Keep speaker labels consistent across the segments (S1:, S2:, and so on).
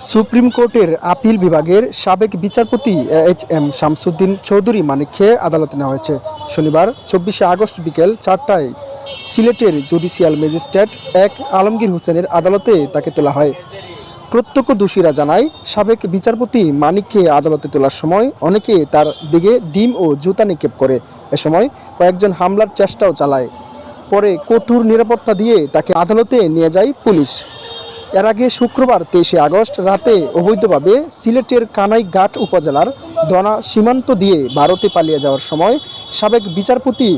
S1: Supreme কোর্টের appeal বিভাগের সাবেক বিচারপতি এইচ.এম. শামসুদ্দিন চৌধুরী মানিককে আদালতে নেওয়া হয়েছে। শনিবার 24শে আগস্ট বিকেল 4টায় সিলেটের জুডিশিয়াল ম্যাজিস্ট্রেট এক আলমগীর হোসেনের আদালতে তাকে তোলা হয়। প্রত্যক্ষদর্শীরা জানায়, সাবেক বিচারপতি মানিককে আদালতে তোলার সময় অনেকে তার দিকে ডিম ও জুতা নিক্ষেপ করে। এ সময় কয়েকজন হামলার চেষ্টাও চালায়। পরে কঠোর নিরাপত্তা দিয়ে তাকে আদালতে নিয়ে যায় পুলিশ। এর আগে শুক্রবার 23শে আগস্ট রাতে অবৈধভাবে সিলেটের কানাইঘাট উপজেলার দনা সীমান্ত দিয়ে ভারতে পালিয়ে যাওয়ার সময় সাবেক বিচারপতি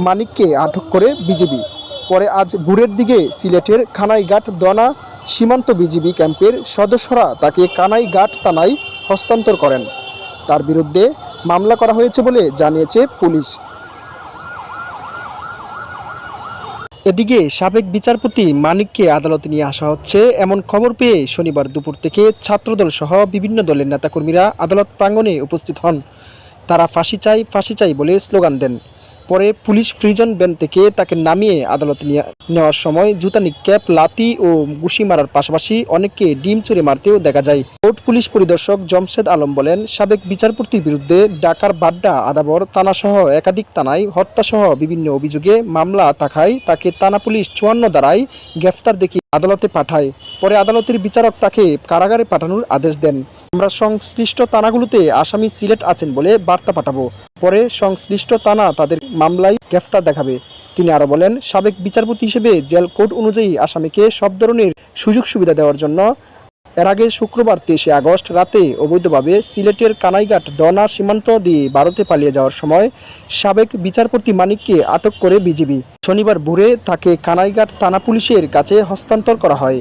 S1: মানিককে আটক করে বিজিবি। পরে আজ ভোরের দিকে সিলেটের কানাইঘাট দনা সীমান্ত বিজিবি ক্যাম্পের সদস্যরা তাকে কানাইঘাট থানায় হস্তান্তর করেন। তার বিরুদ্ধে মামলা করা হয়েছে বলে জানিয়েছে পুলিশ। এদিকে সাবেক বিচারপতি মানিককে আদালতে নিয়ে আসা হচ্ছে এমন খবর পেয়ে শনিবার দুপুর থেকে ছাত্রদল সহ বিভিন্ন দলের নেতাকর্মীরা আদালত প্রাঙ্গণে উপস্থিত হন। তারা ফাঁসি চাই বলে স্লোগান দেন। পরে পুলিশ প্রিজন ভ্যান থেকে তাকে নামিয়ে আদালতে নেওয়ার সময় জুতা নিক্ষেপ, লাথি ও ঘুষি মারার পাশাপাশি অনেককে ডিম ছুঁড়ে মারতেও দেখা যায়। কোর্ট পুলিশ পরিদর্শক জমশেদ আলম বলেন, সাবেক বিচারপতির বিরুদ্ধে ঢাকার বাড্ডা, আদাবর থানাসহ একাধিক থানায় হত্যাসহ বিভিন্ন অভিযোগে মামলা থাকায় তাকে থানা পুলিশ 54 ধারায় গ্রেফতার দেখিয়ে আদালতে পাঠায়। পরে আদালতের বিচারক তাকে কারাগারে পাঠানোর আদেশ দেন। আমরা সংশ্লিষ্ট থানাগুলোতে আসামি সিলেট আছেন বলে বার্তা পাঠাবো। পরে সংশ্লিষ্ট থানা তাদের মামলায় গ্রেফতার দেখাবে। তিনি আরো বলেন, সাবেক বিচারপতি হিসেবে জেল কোড অনুযায়ী আসামিকে সব ধরনের সুযোগ সুবিধা দেওয়ার জন্য এর আগে শুক্রবার 23শে আগস্ট রাতে অবৈধভাবে সিলেটের কানাইঘাট দনা সীমান্ত দিয়ে ভারতে পালিয়ে যাওয়ার সময় সাবেক বিচারপতি মানিককে আটক করে বিজিবি। শনিবার ভোরে তাকে কানাইঘাট থানা পুলিশের কাছে হস্তান্তর করা হয়।